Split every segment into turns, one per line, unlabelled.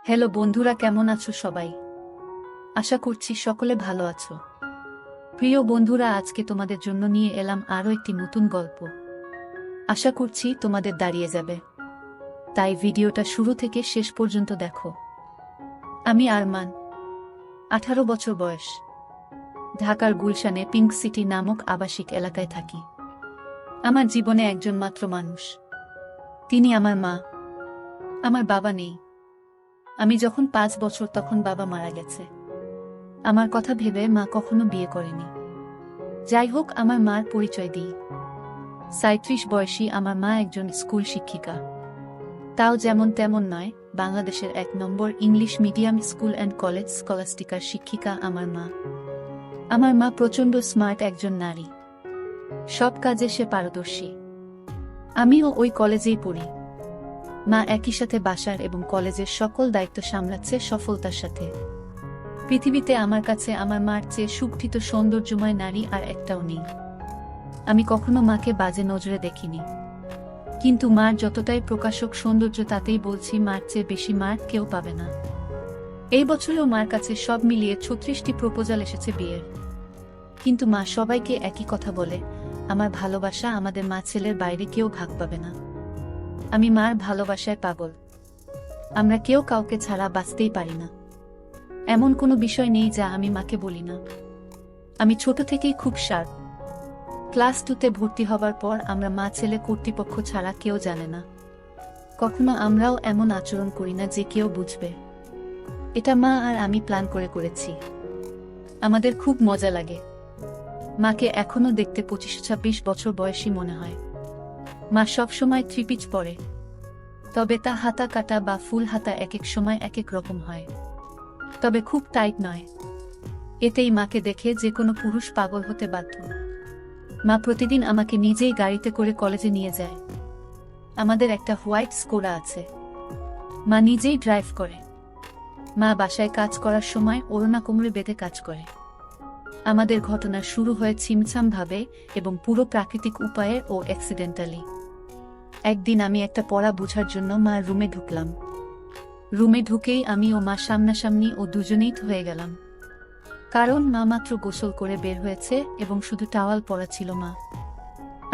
Hello বন্ধুরা, কেমন আছো সবাই? আশা করছি সকলে ভালো আছো। প্রিয় বন্ধুরা, আজকে তোমাদের জন্য নিয়ে এলাম আরও একটি নতুন গল্প। আশা করছি তোমাদের দাঁড়িয়ে যাবে, তাই ভিডিওটা শুরু থেকে শেষ পর্যন্ত দেখো। আমি আরমান, 18 বছর বয়স। ঢাকার গুলশানে পিঙ্ক সিটি নামক আবাসিক এলাকায় থাকি। আমার জীবনে একজন মাত্র মানুষ, তিনি আমার মা। আমার বাবা নেই। আমি যখন 5 বছর তখন বাবা মারা গেছে। আমার কথা ভেবে মা কখনো বিয়ে করেনি। যাই হোক, আমার মার পরিচয় দিই। 37 বয়সী আমার মা একজন স্কুল শিক্ষিকা। তাও যেমন তেমন নয়, বাংলাদেশের 1 number English medium school and college স্কলাস্টিকার শিক্ষিকা আমার মা। আমার মা প্রচণ্ড স্মার্ট একজন নারী। সব কাজে সে পারদর্শী। আমিও ওই কলেজেই পড়ি। মা একই সাথে বাসার এবং কলেজের সকল দায়িত্ব সামলাচ্ছে সফলতার সাথে। পৃথিবীতে আমার কাছে আমার মার চেয়ে সুগঠিত সৌন্দর্যময় নারী আর একটাও নেই। আমি কখনো মাকে বাজে নজরে দেখিনি, কিন্তু মার যতটাই প্রকাশক সৌন্দর্য, তাতেই বলছি মার চেয়ে বেশি মার কেউ পাবে না। এই বছরেও মার কাছে সব মিলিয়ে 36টি প্রপোজাল এসেছে বিয়ের। কিন্তু মা সবাইকে একই কথা বলে, আমার ভালোবাসা আমাদের মা ছেলের বাইরে কেউ ভাগ পাবে না। আমি মার ভালোবাসায় পাগল। আমরা কেউ কাউকে ছাড়া বাঁচতেই পারি না। এমন কোনো বিষয় নেই যা আমি মাকে বলি না। আমি ছোট থেকেই খুব শার্প। ক্লাস 2তে ভর্তি হবার পর আমরা মা ছেলে কর্তৃপক্ষ ছাড়া কেউ জানে না। কখনো আমরাও এমন আচরণ করি না যে কেউ বুঝবে। এটা মা আর আমি প্ল্যান করে করেছি। আমাদের খুব মজা লাগে। মাকে এখনো দেখতে 25-26 বছর বয়সী মনে হয়। মা সবসময় 3 পিচ পরে, তবে তা হাতা কাটা বা ফুল হাতা এক এক সময় এক এক রকম হয়, তবে খুব টাইট নয়। এতেই মাকে দেখে যে কোনো পুরুষ পাগল হতে বাধ্য। মা প্রতিদিন আমাকে নিজেই গাড়িতে করে কলেজে নিয়ে যায়। আমাদের একটা হোয়াইট স্কোডা আছে। মা নিজেই ড্রাইভ করে। মা বাসায় কাজ করার সময় ওড়না কোমরে বেঁধে কাজ করে। আমাদের ঘটনা শুরু হয় ছিমছাম ভাবে এবং পুরো প্রাকৃতিক উপায়ে ও অ্যাক্সিডেন্টালি। একদিন আমি একটা পড়া বোঝার জন্য মার রুমে ঢুকলাম। রুমে ঢুকেই আমি ও মা সামনাসামনি ও দুজনেই হয়ে গেলাম। কারণ মা মাত্র গোসল করে বের হয়েছে এবং শুধু টাওয়াল পরা ছিল মা।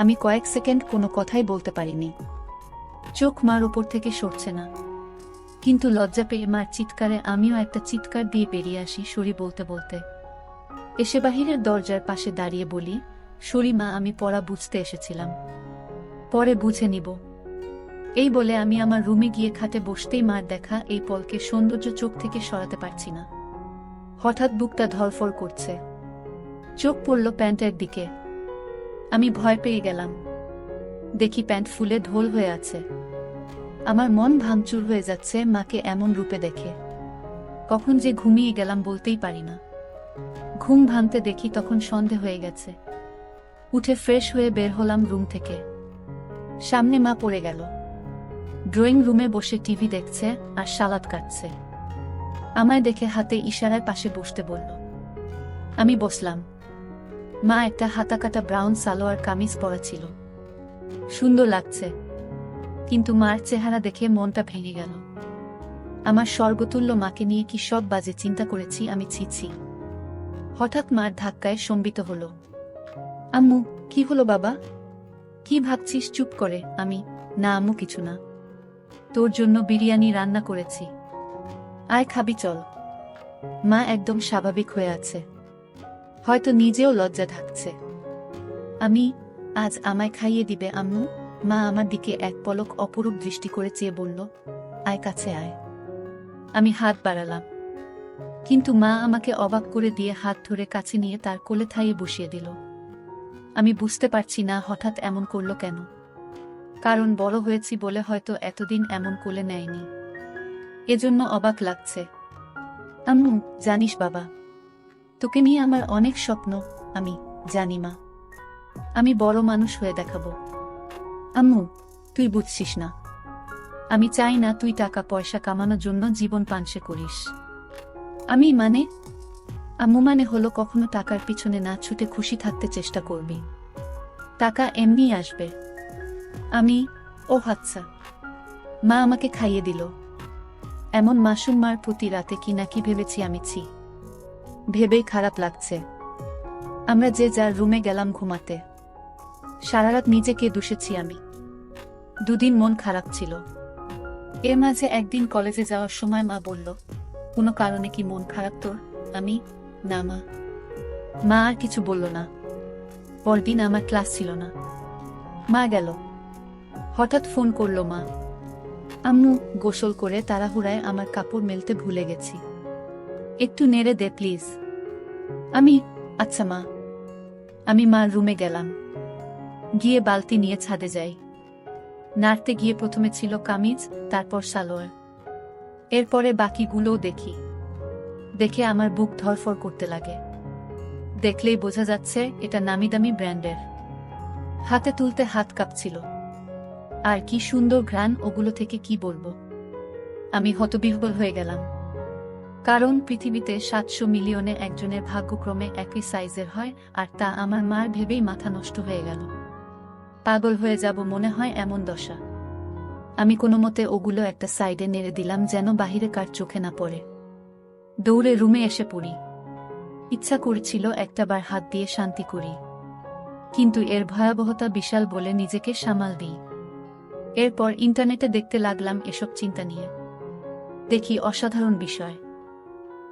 আমি কয়েক সেকেন্ড কোনো কথাই বলতে পারিনি। চোখ মার ওপর থেকে সরছে না। কিন্তু লজ্জা পেয়ে মার চিৎকারে আমিও একটা চিৎকার দিয়ে বেরিয়ে আসি সরি বলতে বলতে। এসে বাহিরের দরজার পাশে দাঁড়িয়ে বলি, সরি মা, আমি পড়া বুঝতে এসেছিলাম, পরে বুঝে নিব। এই বলে আমি আমার রুমে গিয়ে খাটে বসতেই মার দেখা এই পলকের সৌন্দর্য চোখ থেকে সরাতে পারছি না। হঠাৎ বুকটা ধড়ফড় করছে। চোখ পড়ল প্যান্টের দিকে। আমি ভয় পেয়ে গেলাম। দেখি প্যান্ট ফুলে ঢোল হয়ে আছে। আমার মন ভাঙচুর হয়ে যাচ্ছে মাকে এমন রূপে দেখে। কখন যে ঘুমিয়ে গেলাম বলতেই পারি না। ঘুম ভাঙতে দেখি তখন সন্ধে হয়ে গেছে। উঠে ফ্রেশ হয়ে বের হলাম রুম থেকে। সামনে মা পড়ে গেল। ড্রয়িং রুমে বসে টিভি দেখছে আর সালাদ কাটছে। আমায় দেখে হাতে ইশারায় পাশে বসতে বলল। আমি বসলাম। মা একটা হাতাকাটা ব্রাউন সালোয়ার কামিজ পরা ছিল। সুন্দর লাগছে, কিন্তু মার চেহারা দেখে মনটা ভেঙে গেল। আমার স্বর্গতুল্য মাকে নিয়ে কি সব বাজে চিন্তা করেছি আমি, ছিছি। হঠাৎ মার ধাক্কায় সম্বিত হলো। আম্মু, কি হলো বাবা? কি ভাবছিস? চুপ করে। আমি, না আম্মু, কিছু না। তোর জন্য বিরিয়ানি রান্না করেছি, আয় খাবি, চল। মা একদম স্বাভাবিক হয়ে আছে, হয়তো নিজেও লজ্জা ঢাকছে। আমি, আজ আমায় খাইয়ে দিবে আম্মু? মা আমার দিকে এক পলক অপরূপ দৃষ্টি করে চেয়ে বলল, আয় কাছে আয়। আমি হাত বাড়ালাম, কিন্তু মা আমাকে অবাক করে দিয়ে হাত ধরে কাছে নিয়ে তার কোলে থাইয়ে বসিয়ে দিল। আমি বুঝতে পারছি না হঠাৎ এমন করলো কেন। কারণ বড় হয়েছি বলে হয়তো এতদিন এমন কোলে নেয়নি, এজন্য অবাক লাগছে। আম্মু, জানিস বাবা, তোকে নিয়ে আমার অনেক স্বপ্ন। আমি জানি মা, আমি বড় মানুষ হয়ে দেখাবো। আম্মু, তুই বুঝছিস না। আমি চাই না তুই টাকা পয়সা কামানোর জন্য জীবন পানসে করিস। আমি মানে? আম্মু মানে হলো কখনো টাকার পিছনে না ছুটে খুশি থাকতে চেষ্টা করবি। টাকা এমনি আসবে। আমি, ও আচ্ছা। মা আমাকে খাইয়ে দিল। এমন মাসুম মার প্রতি রাতে কি না কি ভেবেছি আমি, ছি ভেবেই খারাপ লাগছে। আমরা যে যার রুমে গেলাম ঘুমাতে। সারারাত নিজেকে দুষেছি আমি। দুদিন মন খারাপ ছিল। এর মাঝে একদিন কলেজে যাওয়ার সময় মা বলল, কোনো কারণে কি মন খারাপ তোর? আমি, না মা। মা আর কিছু বলল না। পরদিন আমার ক্লাস ছিল না। মা গেল। হঠাৎ ফোন করল মা। আম্মু, গোসল করে তাড়াহুড়ায় আমার কাপড় মেলতে ভুলে গেছি, একটু নেড়ে দে প্লিজ। আমি, আচ্ছা মা। আমি মার রুমে গেলাম। গিয়ে বালতি নিয়ে ছাদে যাই। নাড়তে গিয়ে প্রথমে ছিল কামিজ, তারপর সালোয়ার, এরপরে বাকিগুলোও দেখি। দেখে আমার বুক ধরফর করতে লাগে। দেখলেই বোঝা যাচ্ছে এটা নামিদামি ব্র্যান্ডের। হাতে তুলতে হাত কাঁপছিল। আর কি সুন্দর ঘ্রাণ ওগুলো থেকে, কি বলবো। আমি হতবিহ্বল হয়ে গেলাম। কারণ পৃথিবীতে 700 মিলিয়নে একজনের ভাগ্যক্রমে একই সাইজের হয়, আর তা আমার মার ভেবেই মাথা নষ্ট হয়ে গেল। পাগল হয়ে যাব মনে হয় এমন দশা। আমি কোনোমতে ওগুলো একটা সাইডে নেড়ে দিলাম যেন বাহিরে কার চোখে না পড়ে। দৌড়ে রুমে এসে পড়ি। ইচ্ছা করছিল একটাবার হাত দিয়ে শান্তি করি, কিন্তু এর ভয়াবহতা বিশাল বলে নিজেকে সামাল দিই। এরপর ইন্টারনেটে দেখতে লাগলাম এসব চিন্তা নিয়ে। দেখি অসাধারণ বিষয়।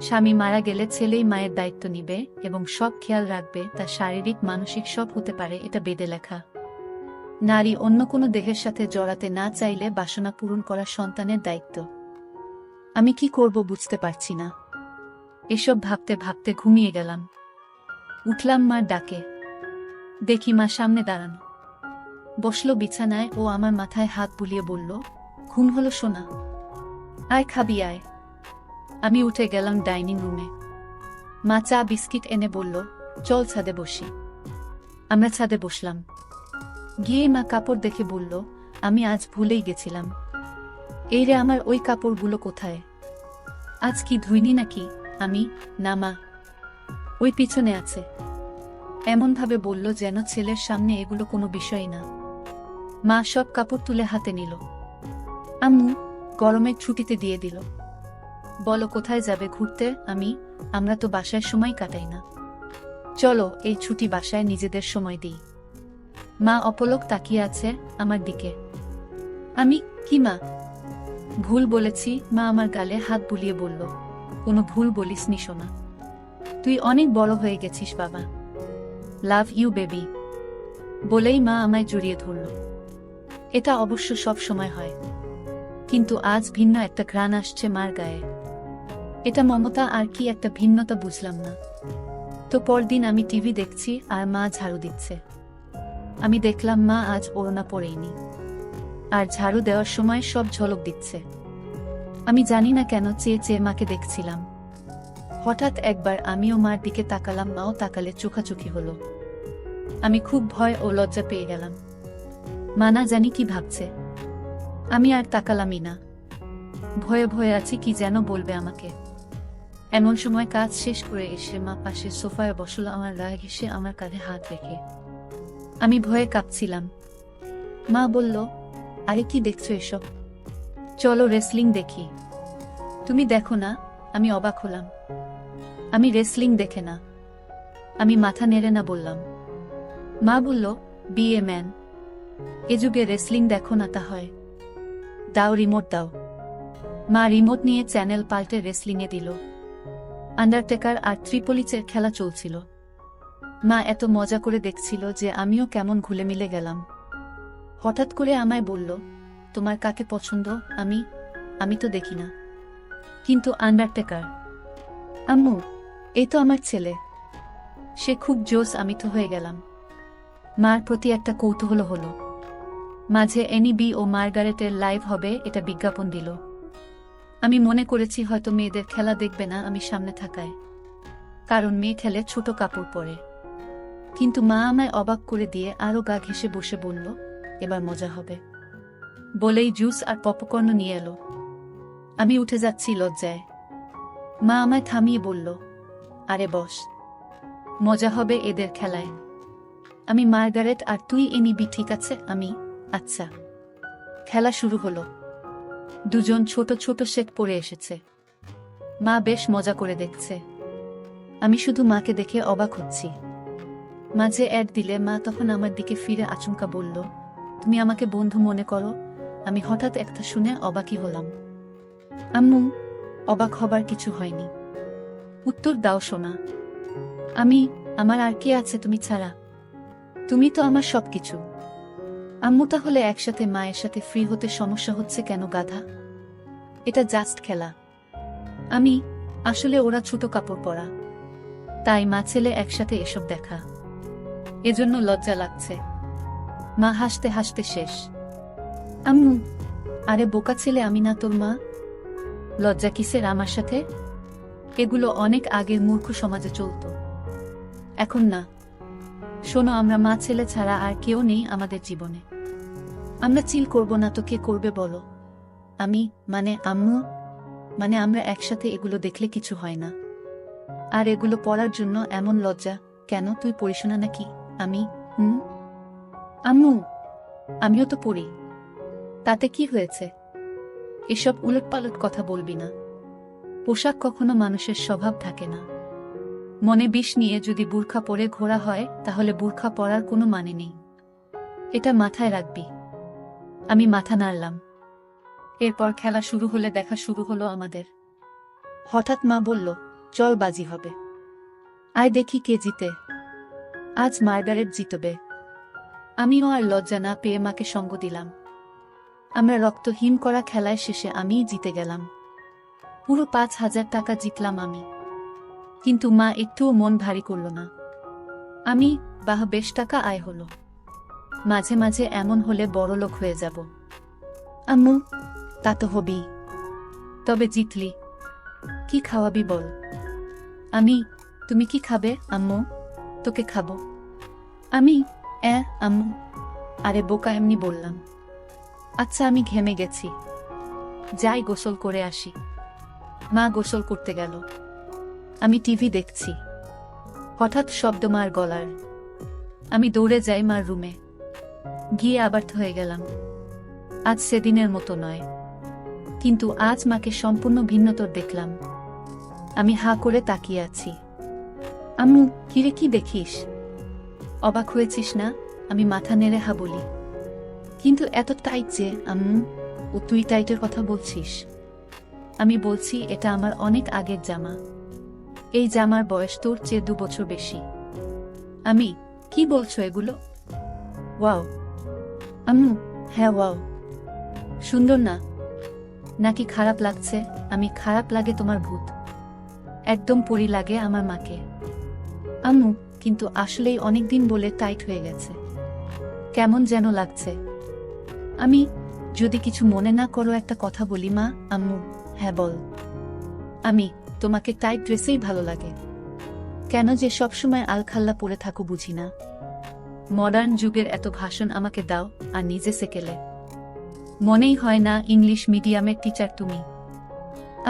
স্বামী মারা গেলে ছেলেই মায়ের দায়িত্ব নিবে এবং সব খেয়াল রাখবে, তা শারীরিক মানসিক সব হতে পারে, এটা বেদে লেখা। নারী অন্য কোনো দেহের সাথে জড়াতে না চাইলে বাসনা পূরণ করা সন্তানের দায়িত্ব। আমি কি করব বুঝতে পারছি না। এসব ভাবতে ভাবতে ঘুমিয়ে গেলাম। উঠলাম মার ডাকে। দেখি মা সামনে দাঁড়ানো। বসলো বিছানায় ও আমার মাথায় হাত বুলিয়ে বলল, ঘুম হলো সোনা, আয় খাবি আয়। আমি উঠে গেলাম ডাইনিং রুমে। মা চা বিস্কিট এনে বলল, চল ছাদে বসি। আমরা ছাদে বসলাম। গিয়ে মা কাপড় দেখে বলল, আমি আজ ভুলেই গেছিলাম। এই রে আমার ওই কাপড়গুলো কোথায়? আজ কি ধুইনি নাকি? আমি, না মা, ওই পিছনে আছে। এমনভাবে বলল যেন ছেলের সামনে এগুলো কোনো বিষয় না। মা সব কাপড় তুলে হাতে নিল। আম্মু, গরমের ছুটিতে দিয়ে দিল। বলো কোথায় যাবে ঘুরতে? আমি, আমরা তো বাসায় সময় কাটাই না, চলো এই ছুটি বাসায় নিজেদের সময় দিই। মা অপলক তাকিয়ে আছে আমার দিকে। আমি, কি মা? ভুল বলেছি। মা আমার গালে হাত বুলিয়ে বলল, কোনো ভুল বলিসনি সোনা, তুই অনেক বড় হয়ে গেছিস বাবা। Love you baby. বলেই মা আমায় জড়িয়ে ধরল। এটা অবশ্য সব সময় হয়, কিন্তু আজ ভিন্ন একটা ঘ্রাণ আসছে মার গায়ে। এটা মমতা আর কি একটা ভিন্নতা বুঝলাম না। তো পরদিন আমি টিভি দেখছি আর মা ঝাড়ু দিচ্ছে। আমি দেখলাম মা আজ ওড়না পরেইনি, আর ঝাড়ু দেওয়ার সময় সব ঝলক দিচ্ছে। আমি জানি না কেন চেয়ে চেয়ে মাকে দেখছিলাম। হঠাৎ একবার আমিও মার দিকে তাকালাম, মাও তাকালে চোখাচোখি হলো। আমি খুব ভয় ও লজ্জা পেয়ে গেলাম। মা না জানি কি ভাবছে। আমি আর তাকালামই না। ভয়ে ভয়ে আছি কি যেন বলবে আমাকে। এমন সময় কাজ শেষ করে এসে মা পাশে সোফায় বসল, আমার রাগ ঘেঁষে আমার কাঁধে হাত রেখে। আমি ভয়ে কাঁপছিলাম। মা বলল, আরে কি দেখছো এসব? চলো রেসলিং দেখি। তুমি দেখো না? আমি অবাক হলাম। আমি রেসলিং দেখে না। আমি মাথা নেড়ে না বললাম। মা বলল, বি এ ম্যান। এ যুগে রেসলিং দেখো না তা হয়? দাও রিমোট দাও। মা রিমোট নিয়ে চ্যানেল পাল্টে রেসলিংয়ে দিল। আন্ডারটেকার আর ত্রিপলিচের খেলা চলছিল। মা এত মজা করে দেখছিল যে আমিও কেমন ঘুলে মিলে গেলাম। হঠাৎ করে আমায় বলল, তোমার কাকে পছন্দ? আমি তো দেখি না। কিন্তু আন্ডারটেকার। আম্মু, এই তো আমার ছেলে। সে খুব জোশ। আমি তো হয়ে গেলাম। মার প্রতি একটা কৌতূহল হলো। মাঝে এনিবি ও মার্গারেটের লাইভ হবে এটা বিজ্ঞাপন দিল। আমি মনে করেছি হয়তো মেয়েদের খেলা দেখবে না আমি সামনে থাকায়, কারণ মেয়ে খেলে ছোট কাপড় পরে। কিন্তু মা আমায় অবাক করে দিয়ে আরো গা ঘেঁষে বসে বলল, এবার মজা হবে। বলেই জুস আর পপকর্ন নিয়ে এলো। আমি উঠে যাচ্ছি লজ্জায়। মা আমায় থামিয়ে বলল, আরে বস, মজা হবে এদের খেলায়। আমি মার্গারেট আর তুই এনিবি, ঠিক আছে? আমি, আচ্ছা। খেলা শুরু হলো। দুজন ছোট ছোট সেট পরে এসেছে। মা বেশ মজা করে দেখছে। আমি শুধু মাকে দেখে অবাক হচ্ছি। মাঝে অ্যাড দিলে মা তখন আমার দিকে ফিরে আচমকা বলল, তুমি আমাকে বন্ধু মনে করো? আমি হঠাৎ একটা শুনে অবাকই হলাম। আম্মু, অবাক হবার কিছু হয়নি। উত্তর দাও সোনা। আমার আর কে আছে তুমি ছাড়া? তুমি তো আমার সবকিছু। আম্মু, তাহলে একসাথে মায়ের সাথে ফ্রি হতে সমস্যা হচ্ছে কেন গাধা? এটা জাস্ট খেলা। আসলে ওরা ছোট কাপড় পরা, তাই মা ছেলে একসাথে এসব দেখা, এজন্য লজ্জা লাগছে। মা হাসতে হাসতে শেষ। আম্মু, আরে বোকা ছেলে, আমি না তোর মা। লজ্জা কিসের আমার সাথে? এগুলো অনেক আগের মূর্খ সমাজে চলত, এখন না। শোনো, আমরা মা ছেলে ছাড়া আর কেউ নেই আমাদের জীবনে। আমরা চিল করব না তো কে করবে বলো? আম্মু, আমরা একসাথে এগুলো দেখলে কিছু হয় না। আর এগুলো পড়ার জন্য এমন লজ্জা কেন? তুই পড়িস না নাকি? আম্মু, আমিও তো পড়ি, তাতে কি হয়েছে? এসব উলটপালট কথা বলবি না। পোশাক কখনো মানুষের স্বভাব থাকে না। মনে বিষ নিয়ে যদি বুরখা পরে ঘোরা হয়, তাহলে বুরখা পরার কোনো মানে নেই। এটা মাথায় রাখবি। আমি মাথা নাড়লাম। এরপর খেলা শুরু হলে দেখা শুরু হলো আমাদের। হঠাৎ মা বলল, চল বাজি হবে, আয় দেখি কে জিতে। আজ মার্গারেট জিতবে। আমিও আর লজ্জা না পেয়ে মাকে সঙ্গ দিলাম। আমরা রক্তহীন করা খেলায় শেষে আমিই জিতে গেলাম। পুরো 5,000 টাকা জিতলাম আমি। কিন্তু মা একটুও মন ভারী করল না। বেশ টাকা আয় হলো। মাঝে মাঝে এমন হলে বড়লোক হয়ে যাব। আম্মু, তা তো হবেই। তবে জিতলি, কি খাওয়াবি বল? তুমি কি খাবে আম্মু? তোকে খাবো। আম্মু, আরে বোকা, এমনি বললাম। আচ্ছা, আমি ঘেমে গেছি, যাই গোসল করে আসি। মা গোসল করতে গেল। আমি টিভি দেখছি। হঠাৎ শব্দ মার গলার। আমি দৌড়ে যাই মার রুমে। গিয়ে আবার হয়ে গেলাম। আজ সেদিনের মতো নয়, কিন্তু আজ মাকে সম্পূর্ণ ভিন্নতর দেখলাম। আমি হা করে তাকিয়ে আছি। আম্মু, কিরে কি দেখিস? অবাক হয়েছিস না? আমি মাথা নেড়ে হা বলি। কিন্তু এত টাইট যে আম্মু? ও তুই টাইটের কথা বলছিস? আমি বলছি, এটা আমার অনেক আগের জামা। এই জামার বয়স তোর চেয়ে 2 বছর বেশি। কি বলছো এগুলো? ওয়াও আম্মু, হ্যাঁ ওয়াও। সুন্দর না? নাকি খারাপ লাগছে? খারাপ লাগে তোমার ভূত। একদম পরি লাগে আমার মাকে। আম্মু, কিন্তু আসলেই অনেকদিন বলে টাইট হয়ে গেছে, কেমন যেন লাগছে। যদি কিছু মনে না করো একটা কথা বলি মা? হ্যাঁ বল। তোমাকে টাইট ড্রেসেই ভালো লাগে কেন? যে সবসময় আলখাল্লা পরে থাকো বুঝি না? মডার্ন যুগের এত ভাষণ আমাকে দাও আর নিজে সেকেলে। মনেই হয় না ইংলিশ মিডিয়ামের টিচার তুমি।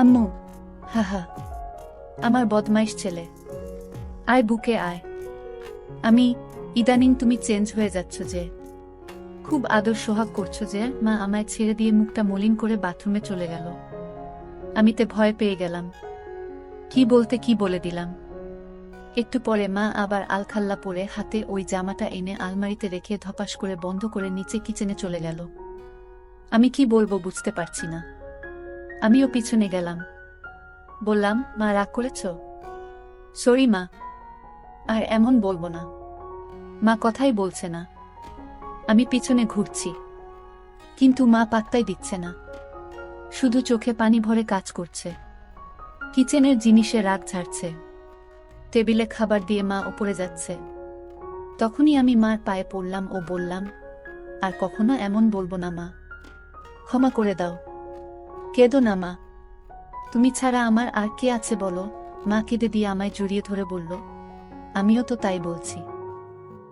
আম্মু, হা, আমার বদমাইশ ছেলে, আয় বুকে আয়। ইদানিং তুমি চেঞ্জ হয়ে যাচ্ছ যে, খুব আদর সোহাগ করছো যে। মা আমায় ছেড়ে দিয়ে মুখটা মলিন করে বাথরুমে চলে গেল। আমিতে ভয় পেয়ে গেলাম। কি বলতে কি বলে দিলাম। একটু পরে মা আবার আলখাল্লা পরে হাতে ওই জামাটা এনে আলমারিতে রেখে ধপাস করে বন্ধ করে নিচে কিচেনে চলে গেল। আমি কি বলবো বুঝতে পারছি না। আমিও পিছনে গেলাম। বললাম, মা রাগ করেছ? সরি মা, আর এমন বলবো না। মা কথাই বলছে না। আমি পিছনে ঘুরছি, কিন্তু মা পাত্তাই দিচ্ছে না, শুধু চোখে পানি ভরে কাজ করছে। কিচেনের জিনিসে রাগ ঝাড়ছে। টেবিলে খাবার দিয়ে মা উপরে যাচ্ছে। তখনই আমি মার পায়ে পড়লাম ও বললাম, আর কখনো এমন বলবো না মা, ক্ষমা করে দাও। কেঁদো না মা, তুমি ছাড়া আমার আর কে আছে বলো? মা কেঁদে দিয়ে আমায় জড়িয়ে ধরে বলল, আমিও তো তাই বলছি।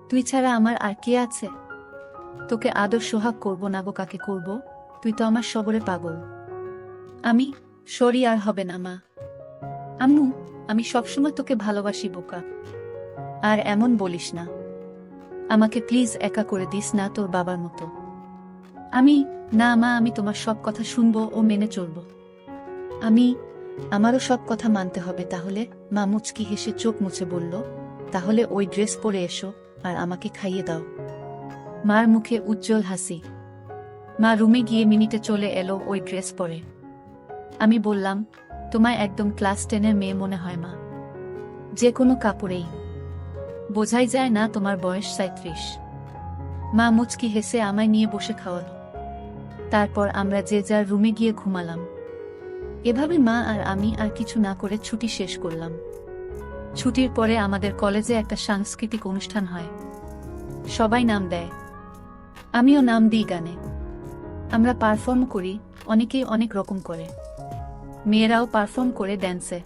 তুই ছাড়া আমার আর কে আছে? তোকে আদর সোহাগ করবো না গো কাকে করবো? তুই তো আমার সবরে পাগল। সরি, আর হবে না মা। আম্মু, আমি সবসময় তোকে ভালোবাসি বোকা। আর এমন বলিস না। আমাকে প্লিজ একা করে দিস না তোর বাবার মতো। আমি, না মা, আমি তোমার সব কথা শুনবো ও মেনে চলবো। আমারও সব কথা মানতে হবে তাহলে? মা মুচকি হেসে চোখ মুছে বলল, তাহলে ওই ড্রেস পরে এসো আর আমাকে খাইয়ে দাও। মার মুখে উজ্জ্বল হাসি। মা রুমে গিয়ে মিনিটে চলে এলো ওই ড্রেস পরে। আমি বললাম, তোমায় একদম ক্লাস 10-এর মেয়ে মনে হয় মা, যে কোনো কাপড়েই বোঝাই যায় না তোমার বয়স 37। মা মুচকি হেসে আমায় নিয়ে বসে খাওয়ালো। তারপর আমরা যে যার রুমে গিয়ে ঘুমালাম। এভাবে মা আর আমি আর কিছু না করে ছুটি শেষ করলাম। ছুটির পরে আমাদের কলেজে একটা সাংস্কৃতিক অনুষ্ঠান হয়। সবাই নাম দেয়, আমিও নাম দিই গানে। আমরা পারফর্ম করি, অনেকেই অনেক রকম করে। মেয়েরাও পারফর্ম করে ড্যান্সে।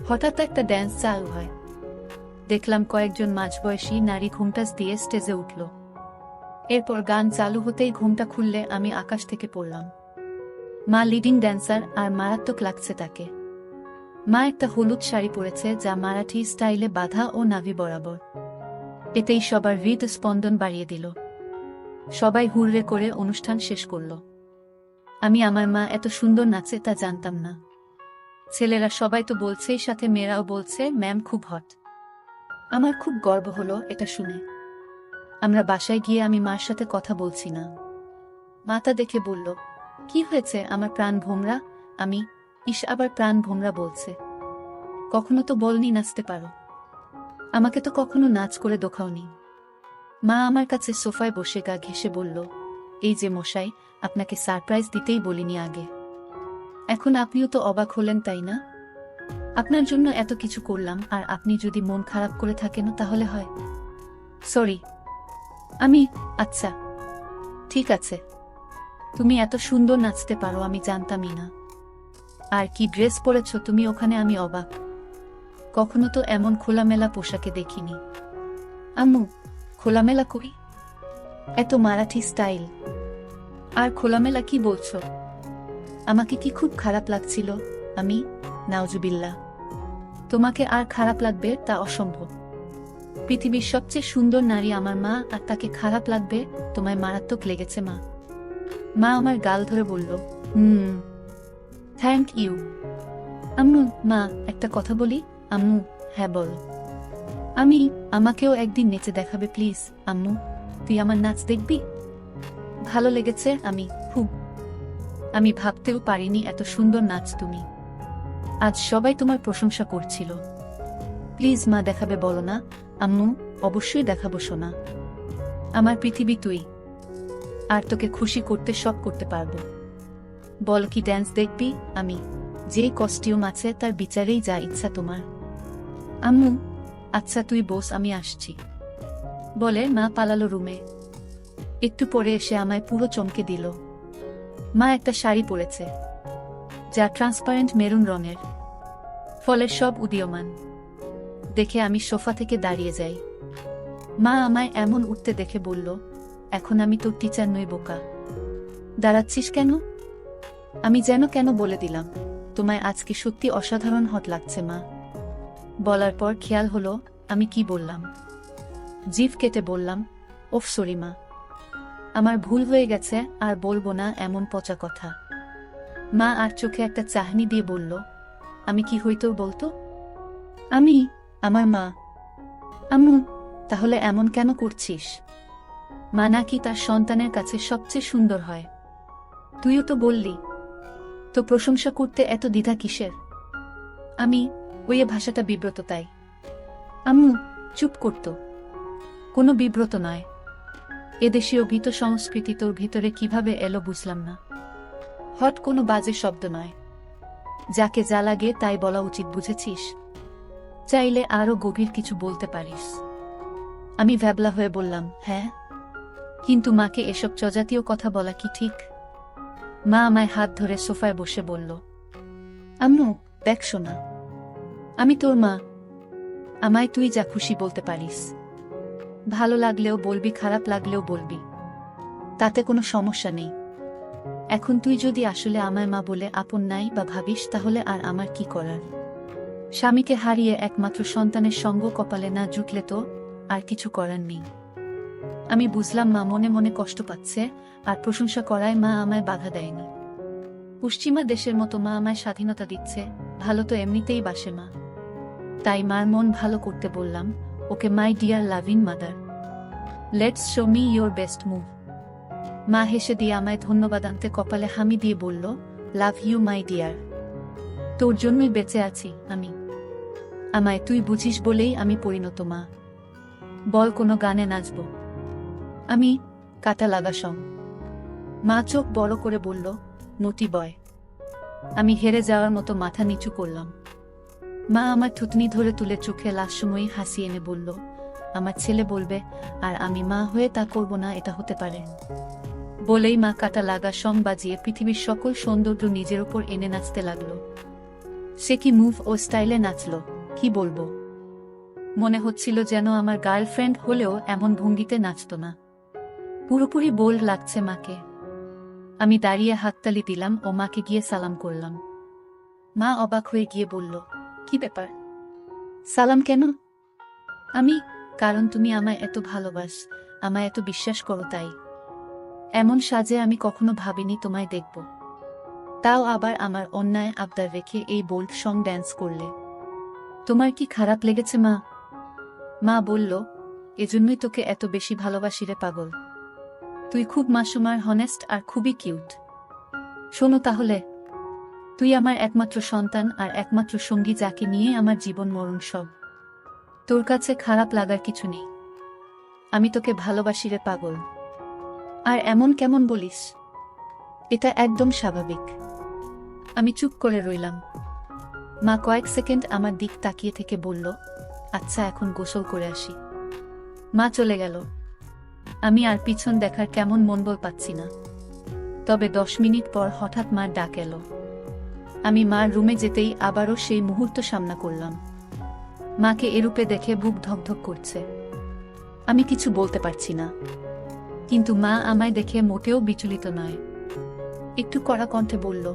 হঠাৎ একটা ড্যান্স চালু হয়। দেখলাম কয়েকজন মাঝবয়সী নারী ঘোমটাস দিয়ে স্টেজে উঠল। এরপর গান চালু হতেই ঘোমটা খুললে আমি আকাশ থেকে পড়লাম। মা লিডিং ড্যান্সার আর মারাত্মক লাগছে তাকে। মা একটা হলুদ শাড়ি পরেছে যা মারাঠি স্টাইলে বাঁধা ও নাভি বরাবর। এতেই সবার হৃদস্পন্দন বাড়িয়ে দিল। সবাই হুররে করে অনুষ্ঠান শেষ করল। আমি আমার মা এত সুন্দর নাচে তা জানতাম না। ছেলেরা সবাই তো বলছেই, সাথে মেয়েরাও বলছে ম্যাম খুব হট। আমার খুব গর্ব হলো এটা শুনে। আমরা বাসায় গিয়ে আমি মার সাথে কথা বলছি না। মা তা দেখে বলল, কি হয়েছে আমার প্রাণ ভোমরা? আমি, আবার প্রাণ ভোমরা বলছে? কখনো তো বলনি নাচতে পারো। আমাকে তো কখনো নাচ করে দেখাওনি। মা আমার কাছে সোফায় বসে গা ঘেঁষে বলল, এই যে মশাই, আপনাকে সারপ্রাইজ দিতেই বলিনি আগে। এখন আপনিও তো অবাক হলেন তাই না? আপনার জন্য এত কিছু করলাম আর আপনি যদি মন খারাপ করে থাকেন তাহলে হয়। সরি। আমি, আচ্ছা ঠিক আছে। তুমি এত সুন্দর নাচতে পারো আমি জানতামই না। আর কি ড্রেস পরেছ তুমি ওখানে, আমি অবাক। কখনো তো এমন খোলামেলা পোশাকে দেখিনি। আম্মু, খোলামেলা কই? এত মারাঠি স্টাইল। আর খোলামেলা কি বলছো? আমাকে কি খুব খারাপ লাগছিল? আমি, নাউজুবিল্লাহ। তোমাকে আর খারাপ লাগবে তা অসম্ভব। পৃথিবীর সবচেয়ে সুন্দর নারী আমার মা, আর তাকে খারাপ লাগবে? তোমায় মারাত্মক লেগেছে মা। মা আমার গাল ধরে বলল, থ্যাংক ইউ। আম্মু, মা একটা কথা বলি? আম্মু, হ্যাঁ বল। আমি, আমাকেও একদিন নেচে দেখাবে প্লিজ? আম্মু, তুই আমার নাচ দেখবি? ভালো লেগেছে আমি খুব। আমি ভাবতেও পারিনি এত সুন্দর নাচ তুমি। আজ সবাই তোমার প্রশংসা করছিল। প্লিজ মা, দেখাবে বলো না? আম্মু, অবশ্যই দেখাবো সোনা। আমার পৃথিবী তুই। আর তোকে খুশি করতে সব করতে পারবো। বল কি ড্যান্স দেখবি? আমি, যেই কস্টিউম আছে তার বিচারেই যা ইচ্ছা তোমার। আম্মু, আচ্ছা তুই বস, আমি আসছি। বলে মা পালালো রুমে। একটু পরে এসে আমায় পুরো চমকে দিল। মা একটা শাড়ি পরেছে যা ট্রান্সপারেন্ট মেরুন রঙের, ফলে সব উদীয়মান। দেখে আমি সোফা থেকে দাঁড়িয়ে যাই। মা আমায় এমন উঠতে দেখে বলল, এখন আমি তোর টিচার নই বোকা। দাঁড়াচ্ছিস কেন? আমি যেন কেন বলে দিলাম, তোমায় আজকে সত্যি অসাধারণ হট লাগছে মা। বলার পর খেয়াল হলো আমি কি বললাম। জিভ কেটে বললাম, ওফ সরি মা, আমার ভুল হয়ে গেছে, আর বলবো না এমন পচা কথা। মা আর চোখে একটা চাহনি দিয়ে বলল, আমি কি হইতো বলতো? আমি, আমার মা। আম্মু, তাহলে এমন কেন করছিস? মা নাকি তার সন্তানের কাছে সবচেয়ে সুন্দর হয়। তুইও তো বললি। তো প্রশংসা করতে এত দ্বিধা কিসের? আমি, ওই ভাষাটা বিব্রত তাই। আম্মু, চুপ করতো। কোনো বিব্রত নয়। এদেশীয় ভীত সংস্কৃতি তোর ভিতরে কিভাবে এলো বুঝলাম না। হট কোনো বাজে শব্দ নয়। যাকে যা লাগে তাই বলা উচিত, বুঝেছিস? চাইলে আরো গভীর কিছু বলতে পারিস। আমি ভ্যাবলা হয়ে বললাম, হ্যাঁ, কিন্তু মাকে এসব চজাতীয় কথা বলা কি ঠিক? মা আমায় হাত ধরে সোফায় বসে বলল, আম্মু দেখ শোনা, আমি তোর মা। আমায় তুই যা খুশি বলতে পারিস। ভালো লাগলেও বলবি, খারাপ লাগলেও বলবি, তাতে কোনো সমস্যা নেই। এখন তুই যদি আসলে আমায় মা বলে আপন নাই বা ভাবিস, তাহলে আর আমার কি করার? স্বামীকে হারিয়ে একমাত্র সন্তানের সঙ্গ কপালে না জুটলে তো আর কিছু করার নেই। আমি বুঝলাম মা মনে মনে কষ্ট পাচ্ছে, আর প্রশংসা করায় মা আমায় বাধা দেয়নি। পশ্চিমা দেশের মতো মা আমায় স্বাধীনতা দিচ্ছে, ভালো তো এমনিতেই বাসে মা। তাই মার মন ভালো করতে বললাম, okay my dear loving mother, let's show me your best move. মা হেসে দিয়ে আমায় ধন্যবাদ আনতে কপালে হামি দিয়ে বলল, লাভ ইউ মাই ডিয়ার, তোর জন্যই বেঁচে আছি আমি। আমায় তুই বুঝিস বলেই আমি পরিণত মা। বল কোনো গানে নাচব? আমি কাটা লাগা সং। মা চোখ বড় করে বলল, নটি বয়। আমি হেরে যাওয়ার মতো মাথা নিচু করলাম। মা আমার থুতনি ধরে তুলে চোখে লাস্যময়ী হাসি এনে বলল, আমার ছেলে বলবে আর আমি মা হয়ে তা করব না, এটা হতে পারে? বলেই মা কাটা লাগা সং বাজিয়ে পৃথিবীর সকল সৌন্দর্য নিজের ওপর এনে নাচতে লাগলো। সে কি মুভ ও স্টাইলে নাচলো, কি বলবো। মনে হচ্ছিল যেন আমার গার্লফ্রেন্ড হলেও এমন ভঙ্গিতে নাচত না। পুরোপুরি বোল্ড লাগছে মাকে। আমি দাঁড়িয়ে হাততালি দিলাম ও মাকে গিয়ে সালাম করলাম। মা অবাক হয়ে গিয়ে বলল, কি ব্যাপার, সালাম কেন? আমি, কারণ তুমি আমায় এত ভালোবাস, আমায় এত বিশ্বাস করো তাই। এমন সাজে আমি কখনো ভাবিনি তোমায় দেখব, তাও আবার আমার অন্যায় আবদার রেখে এই বোল্ড সং ড্যান্স করলে। তোমার কি খারাপ লেগেছে মা? মা বলল, এজন্যই তোকে এত বেশি ভালোবাসি রে পাগল। তুই খুব মাসুমার, হনেস্ট আর খুবই কিউট। শোনো তাহলে, তুই আমার একমাত্র সন্তান আর একমাত্র সঙ্গী, যাকে নিয়ে আমার জীবন মরণ সব। তোর কাছে খারাপ লাগার কিছু নেই। আমি তোকে ভালোবাসি রে পাগল। আর এমন কেমন বলিস? এটা একদম স্বাভাবিক। আমি চুপ করে রইলাম। মা কয়েক সেকেন্ড আমার দিক তাকিয়ে থেকে বলল, আচ্ছা এখন গোসল করে আসি। মা চলে গেল। আমি আর পিছন দেখার কেমন মনোবল পাচ্ছি না। তবে 10 মিনিট পর হঠাৎ মার ডাক এলো। আমি মার রুমে যেতেই আবারও সেই মুহূর্ত সামনা করলাম। মাকে এরূপে দেখে বুক ধকধক করছে। আমি কিছু বলতে পারছি না, কিন্তু মা আমায় দেখে মোটেও বিচলিত নয়। একটু কড়া কণ্ঠে বলল,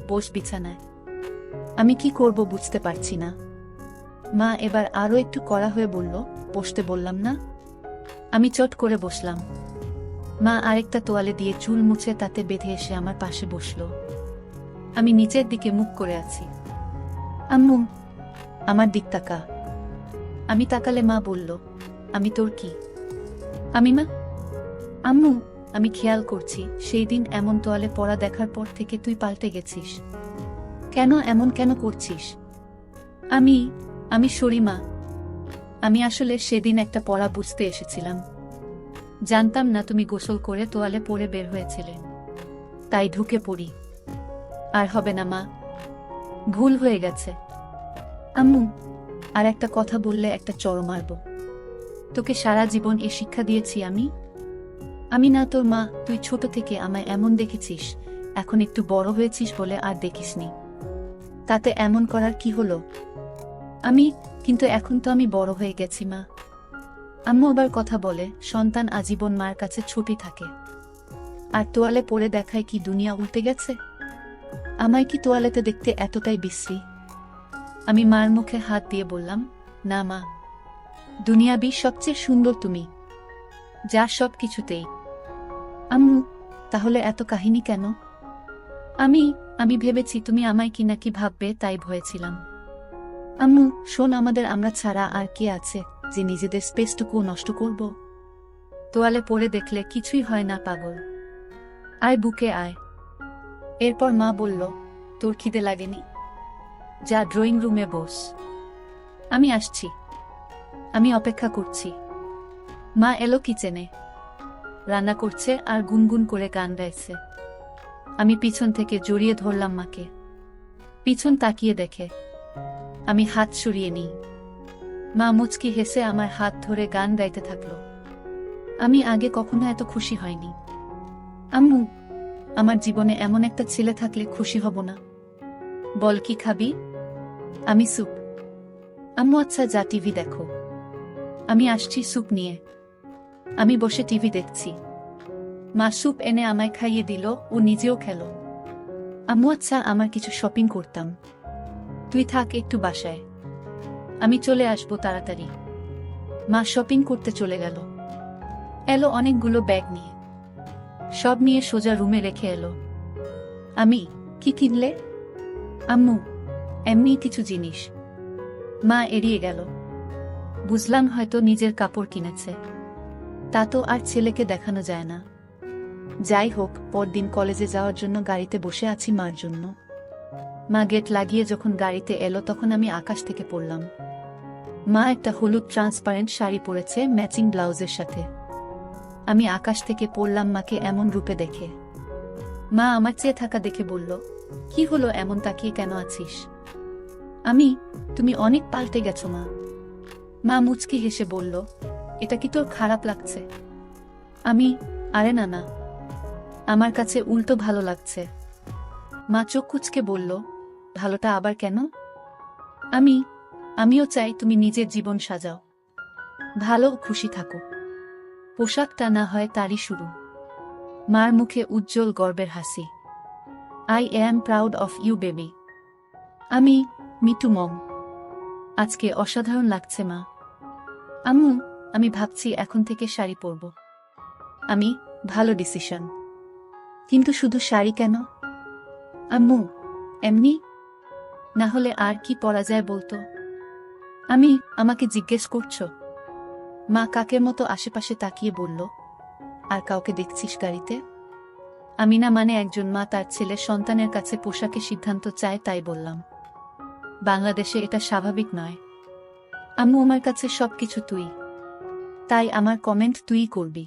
বস বিছানায়। আমি কি করব বুঝতে পারছি না। মা এবার আরো একটু কড়া হয়ে বলল, বসতে বললাম না। আমি চট করে বসলাম। মা আরেকটা তোয়ালে দিয়ে চুল মুছে তাতে বেঁধে এসে আমার পাশে বসল। আমি নিচের দিকে মুখ করে আছি। আম্মু, আমার দিক তাকা। আমি তাকালে মা বলল, আমি তোর কি? আমি মা? আম্মু, আমি খেয়াল করছি সেই দিন এমন তোয়ালে পরা দেখার পর থেকে তুই পাল্টে গেছিস। কেন এমন কেন করছিস? আমি সরি মা। আমি আসলে সেদিন একটা পড়া বুঝতে এসেছিলাম। জানতাম না তুমি গোসল করে তোয়ালে পরে বের হয়েছিলে, তাই ঢুকে পড়ি। আর হবে না মা, ভুল হয়ে গেছে। আম্মু, আর একটা কথা বললে একটা চড় মারব। তোকে সারা জীবন এ শিক্ষা দিয়েছি আমি। আমি না তোর মা, তুই ছোট থেকে আমায় এমন দেখেছিস, এখন একটু বড় হয়েছিস বলে আর দেখিসনি। তাতে এমন করার কি হলো? কিন্তু এখন তো আমি বড় হয়ে গেছি মা। আম্মু আবার কথা বলে, সন্তান আজীবন মার কাছে ছোটই থাকে। আর তোয়ালে পরে দেখায় কি দুনিয়া উল্টে গেছে? আমায় কি তোয়ালেতে দেখতে এতটাই বিশ্রী? আমি মার মুখে হাত দিয়ে বললাম, না মা, দুনিয়াবি সবচেয়ে সুন্দর তুমি, যা সব কিছুতেই। আম্মু, তাহলে এত কাহিনী কেন? আমি ভেবেছি তুমি আমায় কি নাকি ভাববে, তাই ভয়েছিলাম। আম্মু শোন, আমরা ছাড়া আর কে আছে যে নিজেদের স্পেসটুকু নষ্ট করব? তোয়ালে পরে দেখলে কিছুই হয় না পাগল। আয় বুকে আয়। এরপর মা বলল, তোর খিদে লাগেনি? যা ড্রয়িং রুমে বস, আমি আসছি। আমি অপেক্ষা করছি। মা এলো কিচেনে, রান্না করছে আর গুনগুন করে গান গাইছে। আমি পিছন থেকে জড়িয়ে ধরলাম মাকে। পিছন তাকিয়ে দেখে আমি হাত সরিয়ে নিই। মা মুচকি হেসে আমার হাত ধরে গান গাইতে থাকলো। আমি আগে কখনো এত খুশি হয়নি। আম্মু, আমার জীবনে এমন একটা ছেলে থাকলে খুশি হব না? বল কি খাবি? আমি স্যুপ। আম্মু আচ্ছা যা, টিভি দেখো। আমি আসছি স্যুপ নিয়ে। আমি বসে টিভি দেখছি। মা স্যুপ এনে আমায় খাইয়ে দিল, ও নিজেও খেল। আম্মু আচ্ছা, আমার কিছু শপিং করতাম, তুই থাক একটু বাসায়, আমি চলে আসবো তাড়াতাড়ি। মা শপিং করতে চলে গেল। এলো অনেকগুলো ব্যাগ নিয়ে। সব নিয়ে সোজা রুমে রেখে এলো। আমি, কি কিনলে? আম্মু, এমনি কিছু জিনিস। মা এড়িয়ে গেল। বুঝলাম হয়তো নিজের কাপড় কিনেছে। তা তো আর ছেলেকে দেখানো যায় না। যাই হোক, পরদিন কলেজে যাওয়ার জন্য গাড়িতে বসে আছি মার জন্য। মা গেট লাগিয়ে যখন গাড়িতে এলো তখন আমি আকাশ থেকে পড়লাম। মা একটা হলুদ ট্রান্সপারেন্ট শাড়ি পরেছে ম্যাচিং ব্লাউজের সাথে। আমি আকাশ থেকে পড়লাম মাকে এমন রূপে দেখে। মা আমার চেয়ে থাকা দেখে বলল, কি হলো, এমন তাকিয়ে কেন আছিস? আমি, তুমি অনেক পাল্টে গেছো মা। মা মুচকি হেসে বলল, এটা কি তোর খারাপ লাগছে? আমি, আরে না না, আমার কাছে উল্টো ভালো লাগছে। মা চোখ কুঁচকে বলল, ভালোটা আবার কেন? আমিও চাই তুমি নিজের জীবন সাজাও, ভালো ও খুশি থাকো। পোশাকটা না হয় তারই শুরু। মার মুখে উজ্জ্বল গর্বের হাসি। I am proud of you baby. আমি, মিটু মম। আজকে অসাধারণ লাগছে মা। আম্মু, আমি ভাবছি এখন থেকে শাড়ি পরব। আমি, ভালো ডিসিশন। কিন্তু শুধু শাড়ি কেন? আম্মু, এমনি না হলে আর কি পরা যায় বলতো? আমি, আমাকে জিজ্ঞেস করছো? মা কাকের মতো আশেপাশে তাকিয়ে বলল, আর কাউকে দেখছিস গাড়িতে? আমি না মানে একজন মা তার ছেলে সন্তানের কাছে পোশাকের সিদ্ধান্ত চায় তাই বললাম। বাংলাদেশে এটা স্বাভাবিক নয়। আম্মু, আমার কাছে সবকিছু তুই, তাই আমার কমেন্ট তুই করবি।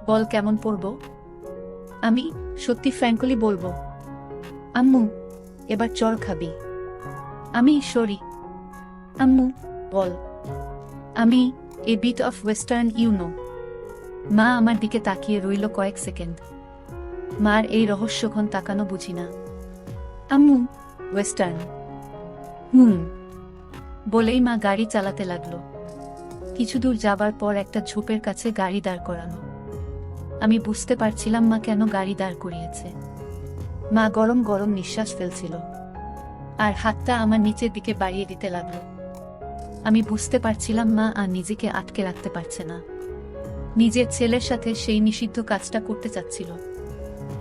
বল কেমন পড়ব? আমি, সত্যি ফ্র্যাঙ্কলি বলবো। আম্মু, এবার চড় খাবি? আমি, সরি। আম্মু, বল। আমি, a bit of western you know. মা আমার দিকে তাকিয়ে রইল কয়েক সেকেন্ড। মার এই রহস্যঘন তাকানো বুঝি না। আম্মু, ওয়েস্টার্ন। বলেই মা গাড়ি চালাতে লাগলো। কিছু দূর যাবার পর একটা ঝোপের কাছে গাড়ি দাঁড় করানো। আমি বুঝতে পারছিলাম মা কেন গাড়ি দাঁড় করিয়েছে। মা গরম গরম নিঃশ্বাস ফেলছিল আর হাতটা আমার নিচের দিকে বাড়িয়ে দিতে লাগলো। আমি বুঝতে পারছিলাম মা আর নিজেকে আটকে রাখতে পারছে না। নিজের ছেলের সাথে সেই নিষিদ্ধ কাজটা করতে চাচ্ছিল।